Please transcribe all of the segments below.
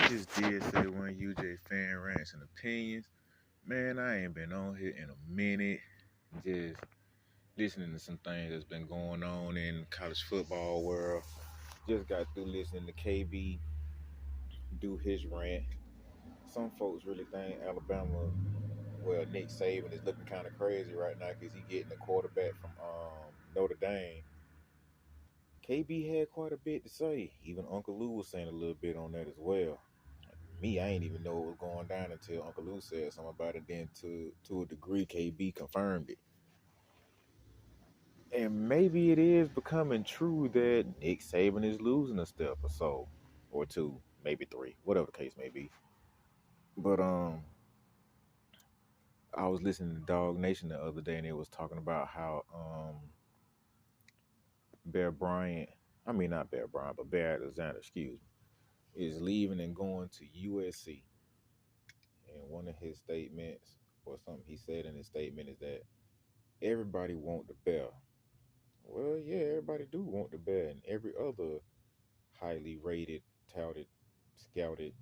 It's DSA one UGA fan rants and opinions. Man, I ain't been on here in a minute. Just listening to some things that's been going on in college football world. Just got through listening to KB do his rant. Some folks really think Alabama, well, Nick Saban is looking kind of crazy right now because he getting a quarterback from Notre Dame. KB had quite a bit to say. Even Uncle Lou was saying a little bit on that as well. Me, I ain't even know what was going down until Uncle Lou said something about it. Then, to a degree, KB confirmed it. And maybe it is becoming true that Nick Saban is losing a step or so, or two, maybe three, whatever the case may be. But I was listening to Dog Nation the other day, and they was talking about how Bear Bryant, I mean not Bear Bryant, but Bear Alexander, excuse me, is leaving and going to USC. And one of his statements, or something he said in his statement, is that everybody want the bear. Well, yeah, everybody do want the bear, and every other highly rated, touted, scouted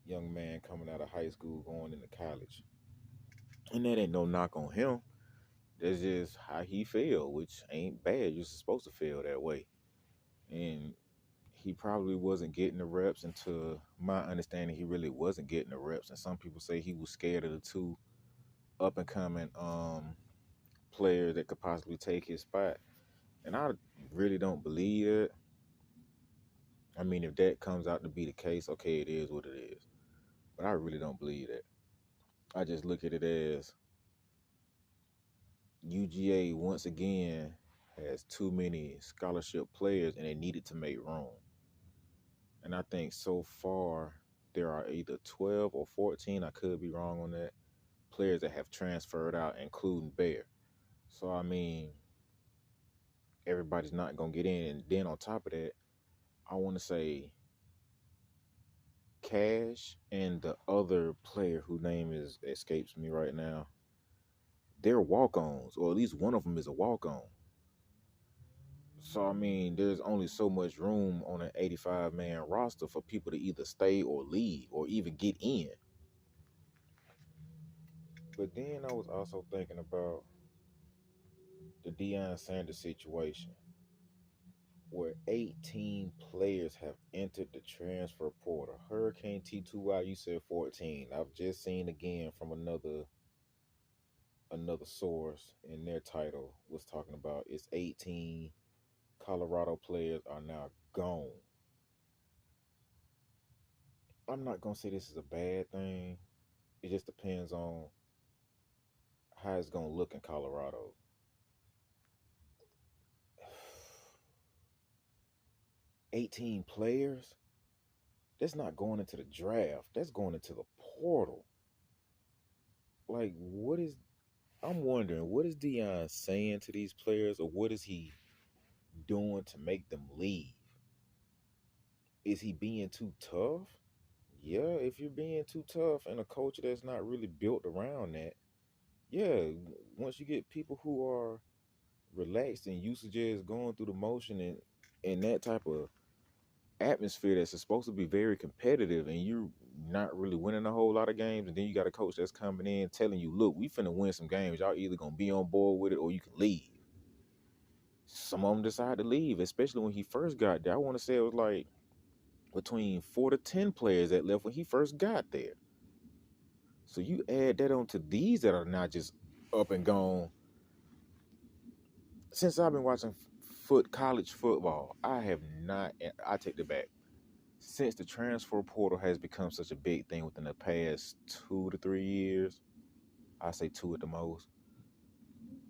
young man coming out of high school going into college. And that ain't no knock on him. That's just how he feel, which ain't bad. You're supposed to feel that way. And he probably wasn't getting the reps, and to my understanding, he really wasn't getting the reps. And some people say he was scared of the two up and coming players that could possibly take his spot. And I really don't believe it. I mean, if that comes out to be the case, okay, it is what it is. But I really don't believe that. I just look at it as UGA, once again, has too many scholarship players and they needed to make room. And I think so far, there are either 12 or 14, I could be wrong on that, players that have transferred out, including Bear. So, I mean, everybody's not going to get in. And then on top of that, I want to say Cash and the other player whose name escapes me right now, they're walk-ons, or at least one of them is a walk-on. So I mean, there's only so much room on an 85-man roster for people to either stay or leave or even get in. But then I was also thinking about the Deion Sanders situation, where 18 players have entered the transfer portal. Hurricane T2Y, you said 14. I've just seen again from another source, in their title was talking about it's 18 Colorado players are now gone. I'm not gonna say this is a bad thing. It just depends on how it's gonna look in Colorado. 18 players? That's not going into the draft. That's going into the portal. Like, I'm wondering, what is Deion saying to these players, or what is he doing to make them leave? Is he being too tough? Yeah, if you're being too tough and a culture that's not really built around that, yeah, once you get people who are relaxed and used to just going through the motion and that type of atmosphere that's supposed to be very competitive, and you're not really winning a whole lot of games, and then you got a coach that's coming in telling you, look, we finna win some games. Y'all either gonna be on board with it or you can leave. Some of them decide to leave, especially when he first got there. I want to say it was like between 4 to 10 players that left when he first got there. So you add that on to these that are not just up and gone. Since I've been watching college football, I have not, I take it back. Since the transfer portal has become such a big thing within the past 2 to 3 years, I say two at the most,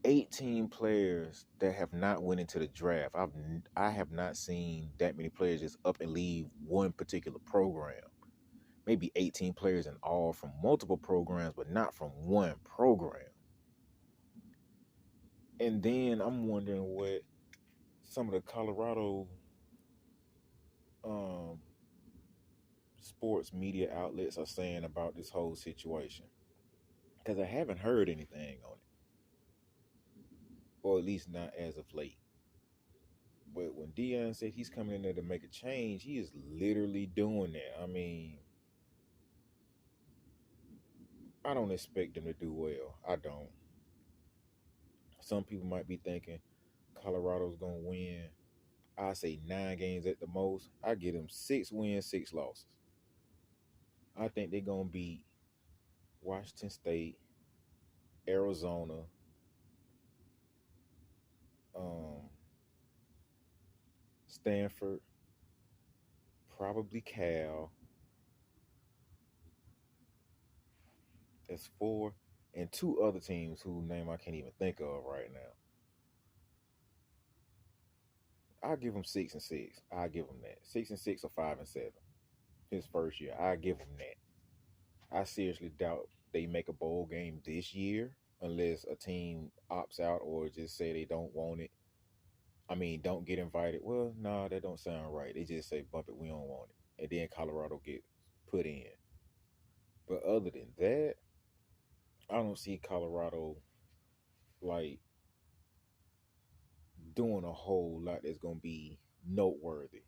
18 players that have not went into the draft. I have not seen that many players just up and leave one particular program. Maybe 18 players in all from multiple programs, but not from one program. And then I'm wondering what some of the Colorado sports media outlets are saying about this whole situation, because I haven't heard anything on it, or at least not as of late. But when Deion said he's coming in there to make a change, he is literally doing that. I mean, I don't expect them to do well. I don't. Some people might be thinking Colorado's gonna win. I say 9 games at the most. I give them 6 wins, 6 losses. I think they're gonna beat Washington State, Arizona, um, Stanford, probably Cal. That's four, and two other teams whose name I can't even think of right now. I give them 6 and 6. I give them that 6 and 6 or 5 and 7. His first year, I give them that. I seriously doubt they make a bowl game this year unless a team opts out or just say they don't want it. I mean, don't get invited. Well, nah, that don't sound right. They just say bump it, we don't want it, and then Colorado gets put in. But other than that, I don't see Colorado like doing a whole lot that's gonna be noteworthy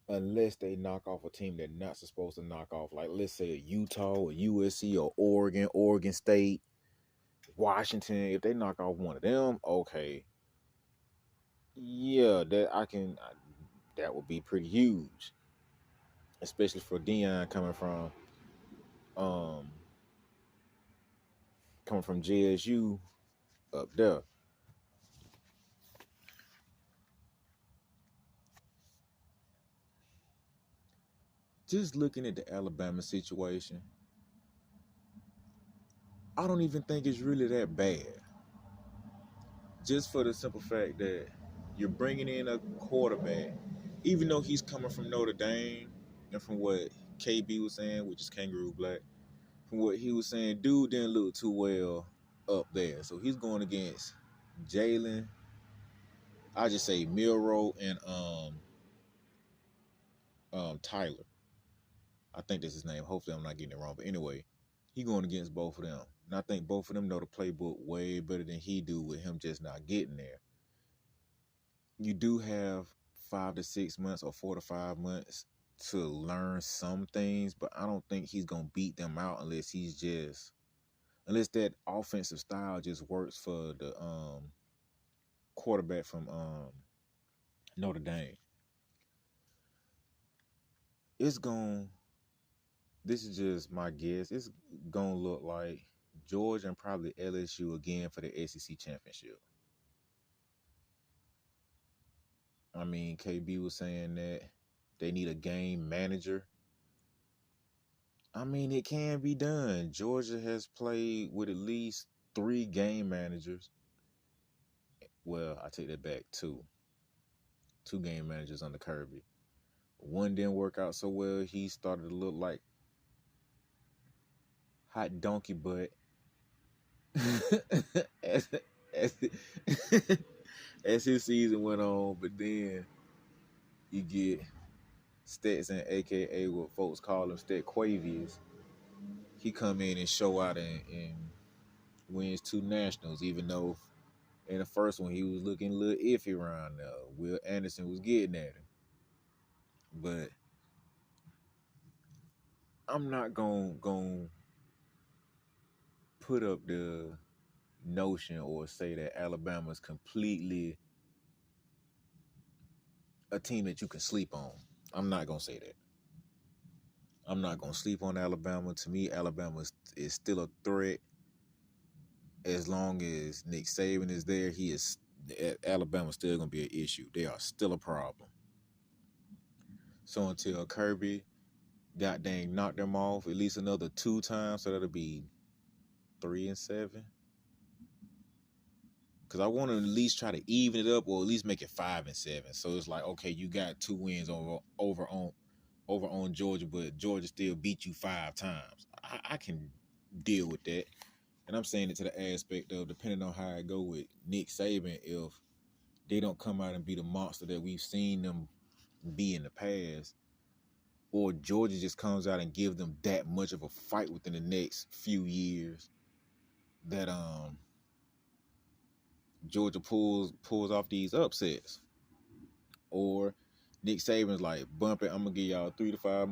unless they knock off a team they're not supposed to knock off. Like let's say a Utah or USC or Oregon, Oregon State, Washington. If they knock off one of them, okay, yeah, that would be pretty huge, especially for Deion um coming from JSU up there. Just looking at the Alabama situation, I don't even think it's really that bad. Just for the simple fact that you're bringing in a quarterback, even though he's coming from Notre Dame, and from what KB was saying, which is Kangaroo Black, from what he was saying, dude didn't look too well up there. So he's going against Jalen, I just say Milrow and Tyler. I think that's his name. Hopefully I'm not getting it wrong. But anyway, he going against both of them. And I think both of them know the playbook way better than he do with him just not getting there. You do have 5 to 6 months or 4 to 5 months to learn some things, but I don't think he's gonna beat them out unless that offensive style just works for the quarterback from Notre Dame. It's going This is just my guess. It's gonna look like Georgia and probably LSU again for the SEC championship. I mean, KB was saying that they need a game manager. I mean, it can be done. Georgia has played with at least 3 game managers. Well, I take that back. Two game managers under Kirby. One didn't work out so well. He started to look like hot donkey butt as, as, as his season went on. But then you get Stetson, a.k.a. what folks call him, Stet Quavius. He come in and show out and wins 2 nationals, even though in the first one he was looking a little iffy around there. Will Anderson was getting at him. But I'm not going put up the notion or say that Alabama's completely a team that you can sleep on. I'm not going to say that. I'm not going to sleep on Alabama. To me, Alabama is still a threat. As long as Nick Saban is there, Alabama's still going to be an issue. They are still a problem. So until Kirby god dang knocked them off at least another 2 times, so that'll be 3-7. Because I want to at least try to even it up or at least make it 5-7. So it's like, okay, you got 2 wins over on Georgia, but Georgia still beat you 5 times. I can deal with that. And I'm saying it to the aspect of depending on how I go with Nick Saban, if they don't come out and be the monster that we've seen them be in the past, or Georgia just comes out and gives them that much of a fight within the next few years that Georgia pulls off these upsets. Or Nick Saban's like, bump it, I'm going to give y'all 3 to 5